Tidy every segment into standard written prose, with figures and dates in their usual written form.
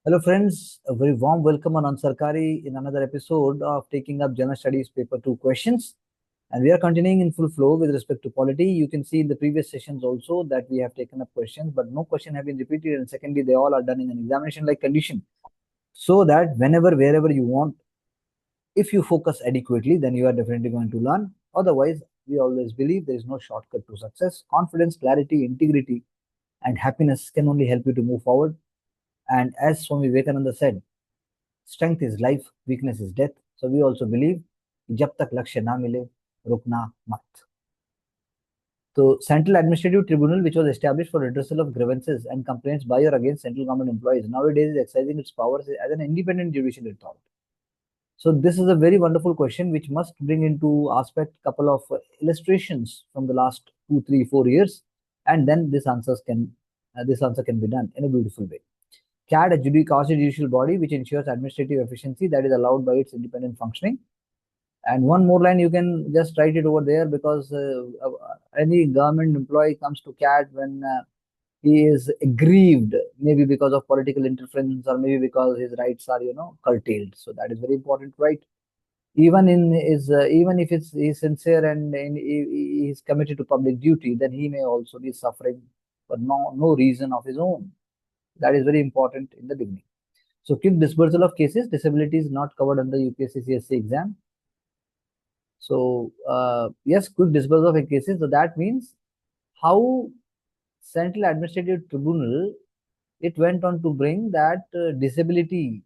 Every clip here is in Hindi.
Hello, friends. A very warm welcome on Ansarkari in another episode of taking up General Studies Paper 2 questions. And we are continuing in full flow with respect to polity. You can see in the previous sessions also that we have taken up questions, but no question have been repeated. And secondly, they all are done in an examination like condition. So that whenever, wherever you want, if you focus adequately, then you are definitely going to learn. Otherwise, we always believe there is no shortcut to success. Confidence, clarity, integrity, and happiness can only help you to move forward. And as Swami Vivekananda said, strength is life, weakness is death. So we also believe जब तक लक्ष्य ना मिले रुकना मत. So Central Administrative Tribunal, which was established for redressal of grievances and complaints by or against central government employees, nowadays is exercising its powers as an independent judicial authority. So this is a very wonderful question, which must bring into aspect couple of illustrations from the last 2, 3, 4 years, and then this answer can be done in a beautiful way. CAD, a quasi-judicial body which ensures administrative efficiency that is allowed by its independent functioning. And one more line, you can just write it over there because any government employee comes to CAD when he is aggrieved, maybe because of political interference or maybe because his rights are, curtailed. So that is very important, right? Even if he's sincere and he is committed to public duty, then he may also be suffering for no reason of his own. That is very important in the beginning. So quick dispersal of cases, disability is not covered under UPSC CSC exam. So yes, quick dispersal of cases. So that means how Central Administrative Tribunal, it went on to bring that disability,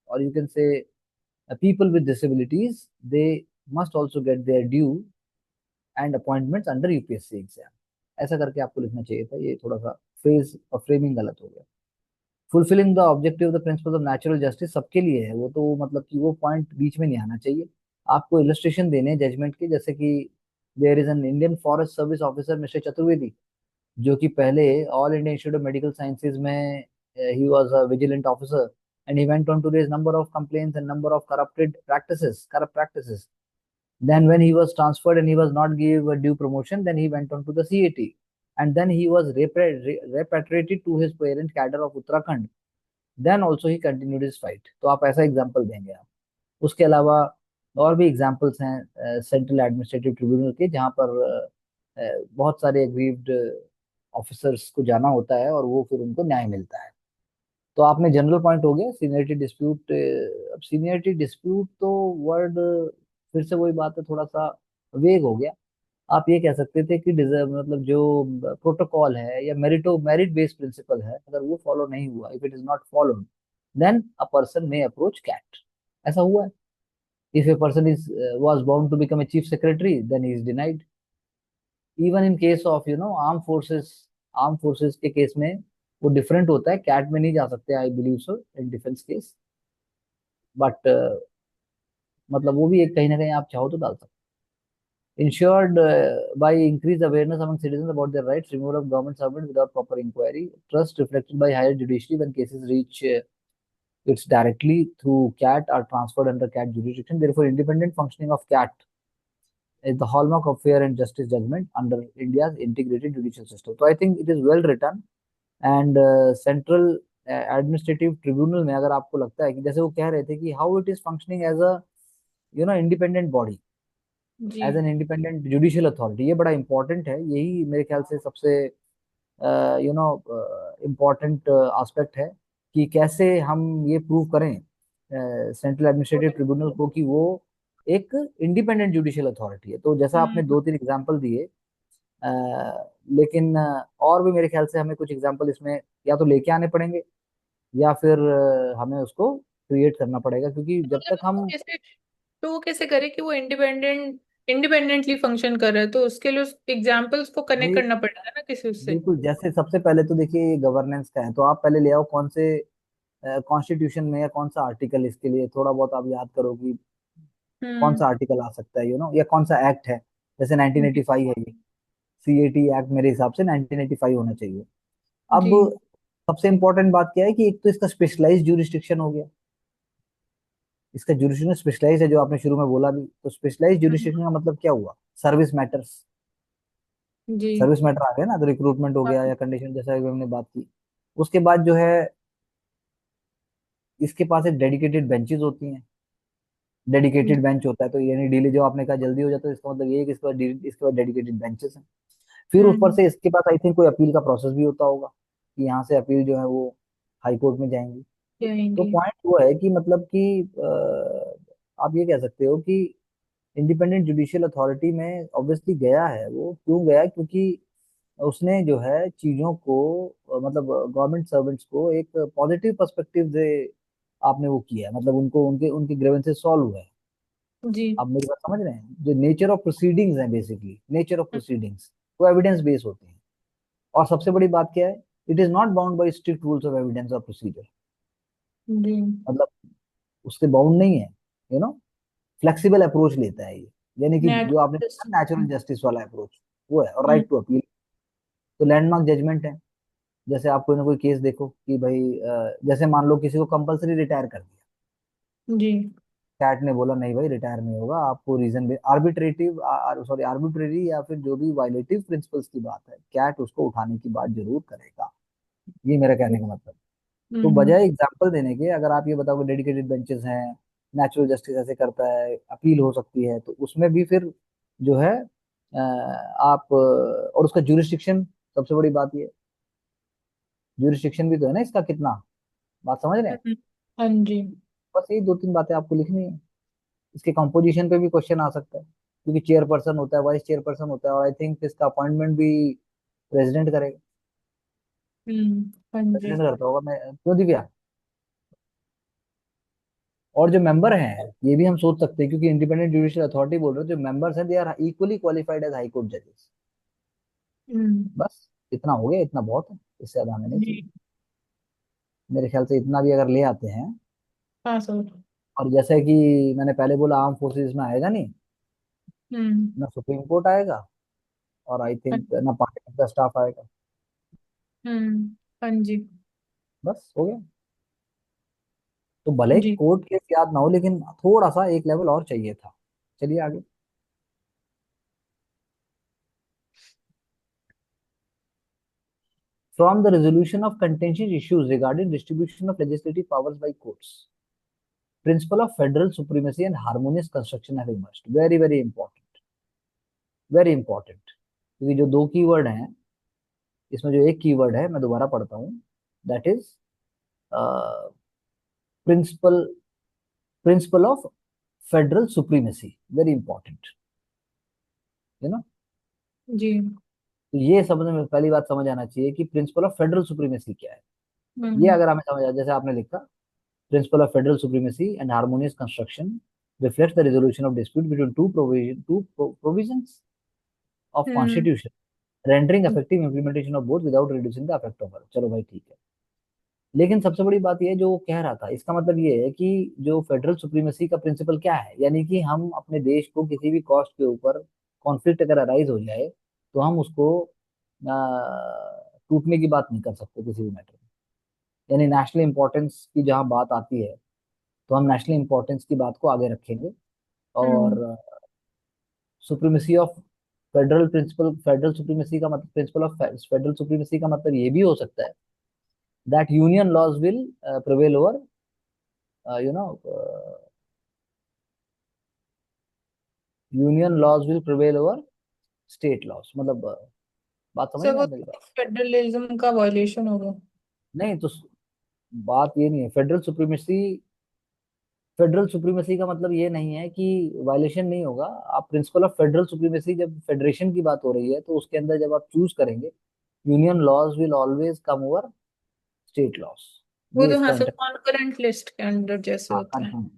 or you can say people with disabilities, they must also get their due and appointments under UPSC exam. ऐसा करके आपको लिखना चाहिए था, ये थोड़ा सा फ्रेज और फ्रेमिंग गलत हो गया. Fulfilling the objective of the principle of natural justice सबके लिए है, वो तो मतलब कि वो पॉइंट बीच में नहीं आना चाहिए. आपको इलस्ट्रेशन देने जजमेंट के, जैसे कि there is an Indian forest service officer mister Chaturvedi, जो कि पहले All India Institute of Medical Sciences में he was a vigilant officer and he went on to raise number of complaints and number of corrupt practices. Then when he was transferred and he was not give a due promotion, then he went on to the CAT, and then he was repatriated to his parent cadre of Uttarakhand. Then also he continued his fight. तो आप ऐसा एग्जाम्पल देंगे आप. उसके अलावा और भी एग्जाम्पल्स हैं सेंट्रल एडमिनिस्ट्रेटिव ट्रिब्यूनल के, जहाँ पर बहुत सारे एग्रीव्ड ऑफिसर्स को जाना होता है और वो फिर उनको न्याय मिलता है. तो आपने जनरल पॉइंट हो गया सीनियरिटी डिस्प्यूट. अब सीनियरिटी डिस्प्यूट तो वर्ड फिर से वही बात है, थोड़ा सा वेग हो गया. आप ये कह सकते थे कि डिजर्व मतलब जो प्रोटोकॉल है या मेरिट बेस्ड प्रिंसिपल है, अगर वो फॉलो नहीं हुआ, if it is not followed, then a person may approach CAT. ऐसा हुआ है. If a person is was bound to become a chief secretary, then he is denied. Even in case of arm forces के केस में वो डिफरेंट होता है, कैट में नहीं जा सकते I believe so in defence case. But मतलब वो भी एक कहीं ना कहीं आप चाहो तो डाल सकते. Ensured by increased awareness among citizens about their rights, removal of government servants without proper inquiry, trust reflected by higher judiciary when cases reach its directly through CAT are transferred under CAT jurisdiction. Therefore, independent functioning of CAT is the hallmark of fair and justice judgment under India's integrated judicial system. So I think it is well written. And central administrative tribunal में अगर आपको लगता है कि जैसे वो कह रहे थे कि how it is functioning as a independent body, जी as an independent judicial authority, ये बड़ा इंपॉर्टेंट है. यही मेरे ख्याल से सबसे इम्पोर्टेंट एस्पेक्ट है कि कैसे हम ये प्रूव करें सेंट्रल एडमिनिस्ट्रेटिव ट्रिब्यूनल को कि वो एक इंडिपेंडेंट जुडिशियल अथॉरिटी है. तो जैसा आपने हम्म 2, 3 एग्जाम्पल दिए, लेकिन और भी मेरे ख्याल से हमें कुछ एग्जाम्पल इसमें या तो लेके आने पड़ेंगे या फिर हमें उसको क्रिएट करना पड़ेगा, क्योंकि जब मतलब तक हम वो कैसे करे कि वो इंडिपेंडेंटली फंक्शन कर रहा है, तो उसके लिए उस एग्जाम्पल्स को कनेक्ट भाई करना पड़ेगा ना किसी उससे। बिल्कुल, जैसे सबसे पहले तो देखिए ये गवर्नेंस का है, तो आप पहले ले आओ कौन से कॉन्स्टिट्यूशन में या कौन सा आर्टिकल, इसके लिए थोड़ा बहुत आप याद करो कि कौन हम्म सा आर्टिकल आ सकता है, या कौन सा एक्ट है. जैसे जी 1985 है ये सीएटी एक्ट, मेरे हिसाब से 1985 होना चाहिए. अब जी सबसे इंपॉर्टेंट बात क्या है कि एक तो इसका स्पेशलाइज्ड ज्यूरिस्डिक्शन हो गया. इसका ज्यूरिस्डिक्शन स्पेशलाइज है, जो आपने शुरू में बोला भी. तो स्पेशलाइज्ड हम्म, ज्यूरिस्डिक्शन का मतलब क्या हुआ? Service matters. जी सर्विस मैटर आ गया ना, तो रिक्रूटमेंट हो गया हाँ, या कंडीशन, जैसा कि हमने बात की. उसके बाद जो है इसके पास एक डेडिकेटेड बेंचेस होती हैं, डेडिकेटेड बेंच होता है, तो यानी डिले जो आपने कहा जल्दी हो जाता है, इसका मतलब ये है कि इसके पास डेडिकेटेड बेंचेस हैं। फिर ऊपर हम्म। से इसके पास आई थिंक कोई अपील का प्रोसेस भी होता होगा, कि यहाँ से अपील जो है वो हाई कोर्ट में जाएंगी। तो जाएंगी। पॉइंट वो है कि मतलब कि आप ये कह सकते हो कि इंडिपेंडेंट जुडिशियल अथॉरिटी में ऑब्वियसली गया है, वो क्यों गया, क्योंकि उसने जो है चीजों को मतलब गवर्नमेंट सर्वेंट्स को एक पॉजिटिव पर्सपेक्टिव से आपने वो किया है, मतलब उनको उनके उनके ग्रीवेंसेस सॉल्व हुए हैं। जी। आप मेरी बात समझ रहे हैं, जो नेचर ऑफ प्रोसीडिंग्स हैं, बेसिकली नेचर ऑफ प्रोसीडिंग्स वो एविडेंस बेस्ड होते हैं। और सबसे बड़ी बात क्या है, it is not bound by strict rules of evidence और प्रोसीजर, जी। मतलब उससे बाउंड नहीं है, फ्लेक्सिबल अप्रोच लेता है ये, यानी कि जो आपने नेचुरल। नेचुरल जस्टिस वाला अप्रोच वो है, और राइट टू अपील। तो लैंडमार्क जजमेंट है, जैसे आप कोई ना कोई केस देखो कि भाई जैसे मान लो किसी को कंपलसरी रिटायर कर दिया, जी। कैट ने बोला नहीं भाई रिटायर नहीं होगा, आपको रीजन आर्बिट्रेटिव सॉरी आर्बिट्रेरी या फिर जो भी वायलेटिव प्रिंसिपल्स की बात है, कैट उसको उठाने की बात जरूर करेगा। ये मेरा कहने का मतलब। तो हम्म। बजाय एग्जाम्पल देने के अगर आप ये बताओ डेडिकेटेड बेंचेस हैं, नेचुरल जस्टिस ऐसे करता है, अपील हो सकती है, तो उसमें भी फिर जो है आप और उसका ज्यूरिस्डिक्शन, सबसे बड़ी बात ये ज्यूरिस्डिक्शन भी तो है ना इसका कितना, बात समझ रहे हैं। हम्म। हाँ जी। बस यही दो तीन बातें आपको लिखनी है। इसके कंपोजिशन पे भी क्वेश्चन आ सकता है, क्योंकि चेयरपर्सन होता है, वाइस चेयरपर्सन होता है, और आई थिंक इसका अपॉइंटमेंट भी प्रेसिडेंट करेगा, हाँ जी। प्रेसिडेंट करता होगा, मैं क्यों दिव्या। और जो मेंबर हैं ये भी हम सोच सकते हैं, क्योंकि इंडिपेंडेंट जुडिशियल अथॉरिटी बोल रहे हैं, जो मेंबर्स हैं they are equally qualified as high court जजेस। हम्म। बस इतना हो गया, इतना बहुत है, इससे ज्यादा हमें नहीं चाहिए। जी। मेरे ख्याल से इतना भी अगर ले आते हैं, हाँ सर। और जैसे कि मैंने पहले बोला आर्म फोर्सेस में आएगा नहीं, हम्म। ना सुप्रीम कोर्ट आएगा, और आई थिंक ना पार्लियामेंट का स्टाफ आएगा। हाँ जी। बस हो गया। तो भले जी। कोर्ट केस याद ना हो, लेकिन थोड़ा सा एक लेवल और चाहिए था। चलिए आगे। From the resolution of contentious issues regarding distribution of legislative powers by courts, principle of federal supremacy and harmonious construction have emerged. Very very important, very important, क्योंकि जो दो कीवर्ड हैं इसमें, जो एक कीवर्ड है मैं दोबारा पढ़ता हूँ, that is principle, principle of federal supremacy, very important, है ना। जी। तो ये समझ में पहली बात समझ आना चाहिए कि प्रिंसिपल ऑफ फेडरल सुप्रीमेसी क्या है। ये हम्म। अगर हमें समझ आ, जैसे आपने लिखा, principal of federal supremacy and harmonious construction reflects the resolution of dispute between two provisions of hmm. constitution, rendering effective implementation of both without reducing the effect of her। चलो भाई ठीक है। लेकिन सबसे बड़ी बात यह जो वो कह रहा था, इसका मतलब ये है कि जो फेडरल सुप्रीमेसी का प्रिंसिपल क्या है, यानी कि हम अपने देश को किसी भी कॉस्ट के ऊपर कॉन्फ्लिक्ट अगर अराइज हो जाए, तो हम उसको टूटने की बात नहीं कर सकते किसी भी मैटर में। यानी नेशनल इंपॉर्टेंस की जहां बात आती है, तो हम नेशनल इंपॉर्टेंस की बात को आगे रखेंगे। और hmm. Supremacy of federal principle, federal supremacy का मतलब, प्रिंसिपल ऑफ फेडरल सुप्रीमेसी का मतलब ये भी हो सकता है that union laws will prevail over, you know union laws will prevail over state laws, मतलब बात समझ सर रहे हैं वो आप मेरी बात। फेडरलिज्म का वायलेशन होगा। नहीं तो बात ये नहीं है, फेडरल सुप्रीमेसी का मतलब ये नहीं है कि वायलेशन नहीं होगा। आप प्रिंसिपल ऑफ फेडरल सुप्रीमेसी, जब फेडरेशन की बात हो रही है तो उसके अंदर जब आप चूज करेंगे, union laws will always come over state laws. वो ये तो हाँ इसका सर इंटर, कॉन्करेंट लिस्ट के अंदर जैसे हाँ होता है। कंफर्म,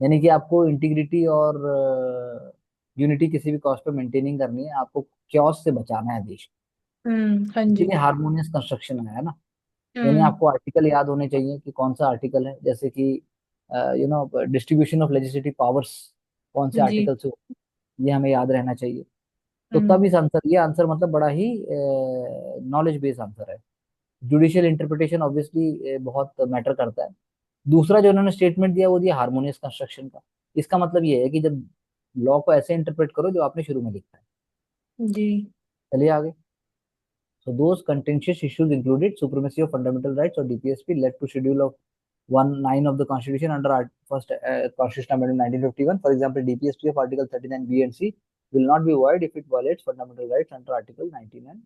यानी कि आपको इंटीग्रिटी और यूनिटी किसी भी कॉस्ट पे मेंटेनिंग करनी है, आपको क्योस से बचाना है देश हाँ को, जी। इसीलिए हार्मोनियस कंस्ट्रक्शन है ना। यानी हम्म। आपको आर्टिकल याद होने चाहिए कि कौन सा आर्टिकल है, जैसे कि डिस्ट्रीब्यूशन ऑफ लेजिस्लेटिव पावर्स कौन से जी। आर्टिकल से, ये हमें याद रहना चाहिए। तो हम्म। तब इस आंसर, ये आंसर मतलब बड़ा ही नॉलेज बेस्ड आंसर है। जुडिशियल इंटरप्रिटेशन ऑब्वियसली बहुत मैटर करता है। दूसरा जो उन्होंने स्टेटमेंट दिया वो दिया हार्मोनियस कंस्ट्रक्शन का। इसका मतलब ये है कि जब लॉ को ऐसे इंटरप्रेट करो जो आपने शुरू में लिखा है। जी। चलिए आगे। So those contentious issues included supremacy of fundamental rights or DPSP led to schedule of 1(9) of the Constitution under first Constitution Amendment 1951. For example, DPSP of Article 39(b) and C will not be void if it violates fundamental rights under Article 19 and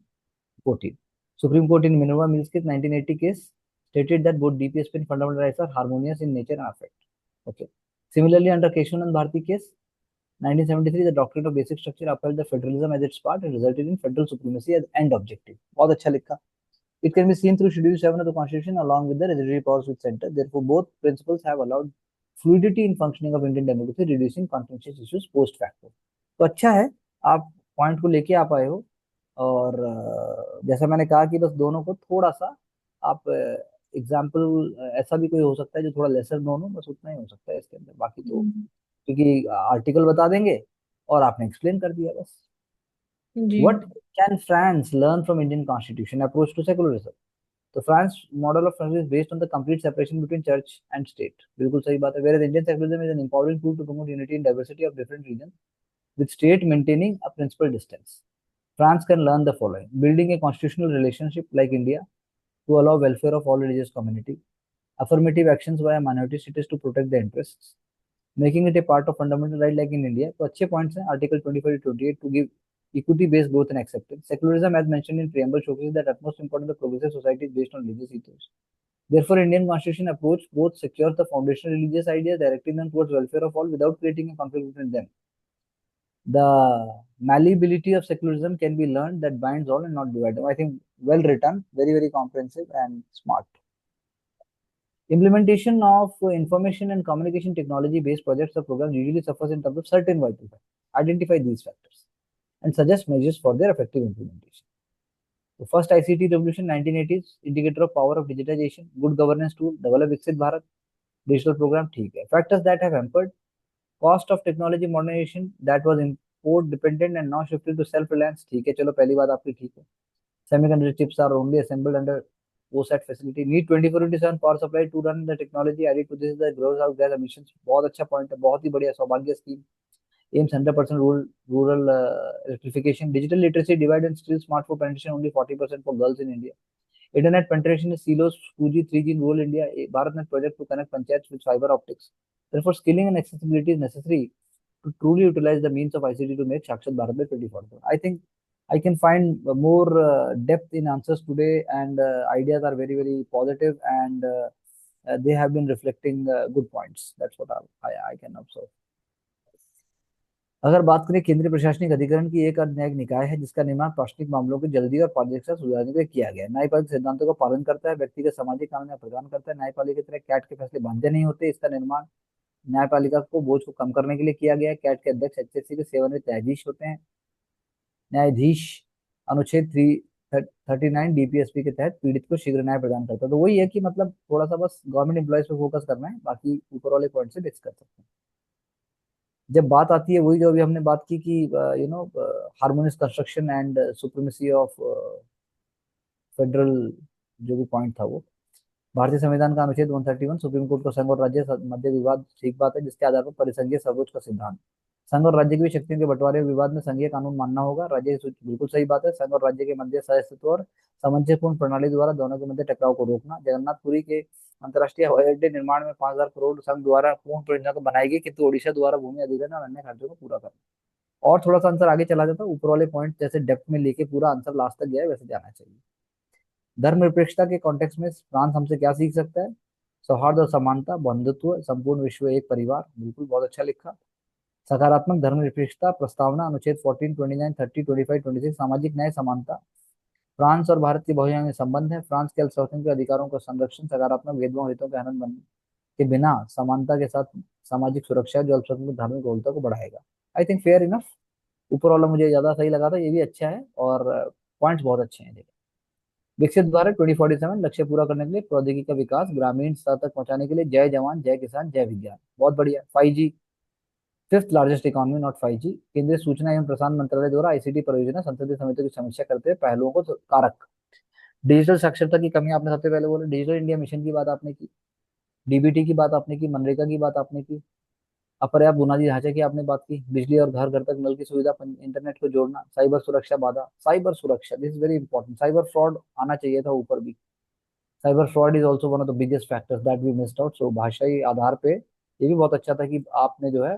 14. Supreme Court in Minerva Mills case 1980 case stated that both DPSP and fundamental rights are harmonious in nature and effect. Okay. Similarly, under Keshavanand Bharati case 1973, the doctrine of basic structure upheld the federalism as its part and resulted in federal supremacy as end objective. बहुत अच्छा लिखा. It can be seen through Schedule 7 of the Constitution along with the residuary powers with center. Therefore, both principles have allowed fluidity in functioning of Indian democracy, reducing contentious issues post facto. तो अच्छा है, आप पॉइंट को लेके आ पाए हो. और जैसा मैंने कहा कि बस दोनों को थोड़ा सा आप एग्जाम्पल ऐसा भी कोई हो सकता है जो थोड़ा लेसर नोन हो, बस उतना ही हो सकता है इसके अंदर. बाकी तो क्योंकि आर्टिकल बता देंगे और आपने एक्सप्लेन कर दिया बस. जी. What can France learn from Indian Constitution approach to secularism? तो France model of France is based on the complete separation between church and state. बिल्कुल सही बात है. Whereas Indian secularism is an important tool to promote unity and diversity of different regions, with state maintaining a principal distance. France can learn the following: building a constitutional relationship like India to allow welfare of all religious community, affirmative actions via minority status to protect the interests, making it a part of fundamental right like in India. तो अच्छे points हैं. Article 25 to 28 to give equity-based growth and acceptance. Secularism, as mentioned in preamble, showcases that utmost importance of progressive society is based on religious ethos. Therefore, Indian Constitution approach both secures the foundational religious ideas, directing them towards welfare of all without creating a conflict between them. The malleability of secularism can be learned that binds all and not divides them. I think well written, very, very comprehensive and smart. Implementation of information and communication technology-based projects or programs usually suffers in terms of certain vital factors. Identify these factors and suggest measures for their effective implementation. The first ICT revolution, 1980s, indicator of power of digitization, good governance tool, develop Viksit Bharat, digital program, ठीक है. Factors that have hampered cost of technology modernization that was import dependent and now shifted to self-reliance, ठीक है. चलो पहली बात आपकी ठीक है. Semiconductor chips are only assembled under OSAT facility. Need 24/7 power supply to run the technology. Added to this is the greenhouse gas emissions. बहुत अच्छा point है, बहुत ही बढ़िया. सौभाग्य scheme aims 100% rural electrification. Digital literacy divide and still smartphone penetration only 40% for girls in India. Internet penetration is silos 2G 3G in rural India. BharatNet project to connect panchayats with fiber optics. Therefore, skilling and accessibility is necessary to truly utilize the means of ICT to make Sakshat Bharat by 2040. I think I can find more depth in answers today, and ideas are very, very positive, and they have been reflecting good points. That's what I can observe. अगर बात करें, केंद्रीय प्रशासनिक अधिकरण की एक न्यायिक निकाय है जिसका निर्माण प्रशासनिक मामलों की जल्दी और पारदर्शिता सुधारने के लिए किया गया है. न्यायपालिका सिद्धांतों का पालन करता है, व्यक्तिगत सामाजिक कानून प्रदान करता है. न्यायपालिका की तरह कैट के फैसले बांधे नहीं होते. इसका निर्माण न्यायपालिका को बोझ को कम करने के लिए किया गया है. कैट के अध्यक्ष एचएससी के सेवानिवृत्त न्यायाधीश होते हैं. न्यायाधीश अनुच्छेद 339 डीपीएसपी के तहत पीड़ित को शीघ्र न्याय प्रदान करता है. तो वही है कि मतलब थोड़ा सा बस गवर्नमेंट एम्प्लॉयज पे फोकस करना है, बाकी ऊपर वाले पॉइंट से बेस कर सकते हैं. जब बात आती है वही जो अभी हमने बात की कि harmonious construction and supremacy of federal, जो भी पॉइंट था वो भारतीय संविधान का अनुच्छेद 131 सुप्रीम कोर्ट को संघ और राज्य मध्य विवाद, ठीक बात है, जिसके आधार पर परिसंघीय सर्वोच्च का सिद्धांत. संघ और राज्य की भी शक्तियों के बंटवारे विवाद में संघीय कानून मानना होगा. राज्य की बिल्कुल सही बात है. संघ और राज्य के मध्य सहअस्तित्व और सामंजस्यपूर्ण प्रणाली द्वारा दोनों के मध्य टकराव को रोकना. जगन्नाथपुरी के अंतर्राष्ट्रीय हवाई अड्डे निर्माण में 5,000 करोड़ संघ द्वारा पूर्ण परियोजना को बनाई गई, किंतु ओडिशा द्वारा भूमि अधिग्रहण और अन्य खर्चों को पूरा करना. और थोड़ा सा आंसर आगे चला जाता, ऊपर वाले पॉइंट जैसे डेप्थ में लेके पूरा आंसर लास्ट तक गया है वैसे जाना चाहिए. धर्मनिरपेक्षता के कॉन्टेक्स्ट में फ्रांस हमसे क्या सीख सकता है? सौहार्द और समानता, बंधुत्व, संपूर्ण विश्व एक परिवार. बिल्कुल, बहुत अच्छा लिखा. सकारात्मक धर्मनिरपेक्षता प्रस्तावना अनुच्छेद 14, 29, 30, 25, 26. सामाजिक न्याय, समानता. फ्रांस और भारत के बहुआयामी संबंध है. फ्रांस के अल्पसंख्यकों के अधिकारों का संरक्षण, सकारात्मक भेदभाव हितों के हनन बन के बिना समानता के साथ सामाजिक सुरक्षा जो अल्पसंख्यक धार्मिक बहुलता को बढ़ाएगा. I think fair enough. ऊपर वाला मुझे ज्यादा सही लगा था, ये भी अच्छा है और पॉइंट्स बहुत अच्छे हैं. विकसित भारत 2047 लक्ष्य पूरा करने के लिए प्रौद्योगिकी का विकास ग्रामीण स्तर तक पहुंचाने के लिए जय जवान जय किसान जय विज्ञान. बहुत बढ़िया. 5G fifth largest economy, not 5G. केंद्रीय सूचना एवं प्रसारण मंत्रालय द्वारा आईसीटी परियोजना संसदीय समिति की समीक्षा करते हुए पहलुओं को कारक. डिजिटल साक्षरता की कमी आपने सबसे पहले बोला. डिजिटल इंडिया मिशन की बात आपने की, डीबीटी की बात आपने की, मनरेगा की बात आपने की, अपर्याप्त बुनियादी ढांचे की आपने बात की, बिजली और घर घर तक नल की सुविधा, इंटरनेट को जोड़ना, साइबर सुरक्षा बाधा. साइबर सुरक्षा, this is very important. Cyber fraud आना चाहिए था ऊपर भी. Cyber fraud is also one of the biggest factors that we missed out. So भाषाई आधार पे ये भी बहुत अच्छा था कि आपने जो है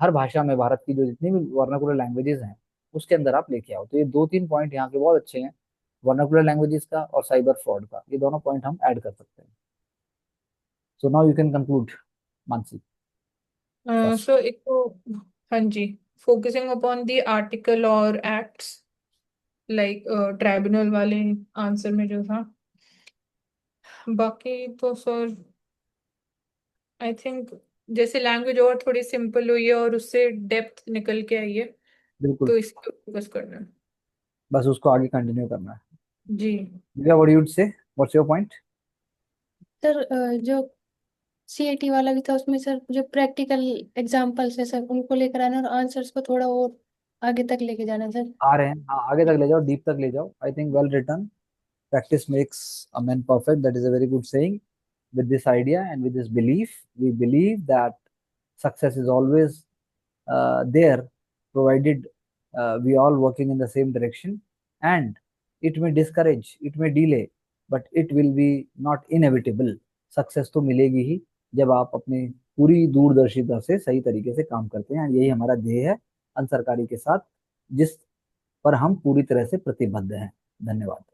हर भाषा में भारत की जो जितनी भी वर्नाकुलर लैंग्वेजेस हैं उसके अंदर आप लेके आओ। तो ये दो तीन पॉइंट यहाँ के बहुत अच्छे हैं, वर्नाकुलर लैंग्वेजेस का और साइबर फ्रॉड का, ये दोनों पॉइंट हम ऐड कर सकते हैं। So now you can conclude, Mansi, first. So एक तो, हाँ जी, फोकसिंग अपॉन द आर्टिकल और एक्ट्स, लाइक ट्राइब्यूनल वाले आंसर में जो था। बाकी तो सर आई थिंक जैसे लैंग्वेज और थोड़ी सिंपल हुई है और उससे डेप्थ निकल के आई है, बिल्कुल, तो इस पर फोकस करना है। बस उसको आगे कंटिन्यू करना है। जी दिव्या, व्हाट यू से, व्हाट्स योर पॉइंट? सर जो सीएटी वाला भी था उसमें सर जो प्रैक्टिकल एग्जांपल्स है सर उनको लेकर आना और आंसर्स को थोड़ा और आगे तक लेके जाना सर। आ रहे हैं, हाँ, आगे तक ले जाओ, डीप तक ले जाओ। I think well written, practice makes a man perfect. That is a very good saying. With this idea and with this belief, we believe that success is always there, provided we all working in the same direction. And it may discourage, it may delay, but it will be not inevitable. Success तो मिलेगी ही जब आप अपनी पूरी दूरदर्शिता से सही तरीके से काम करते हैं। यही हमारा ध्येय है अंतर सरकारी के साथ, जिस पर हम पूरी तरह से प्रतिबद्ध हैं। धन्यवाद।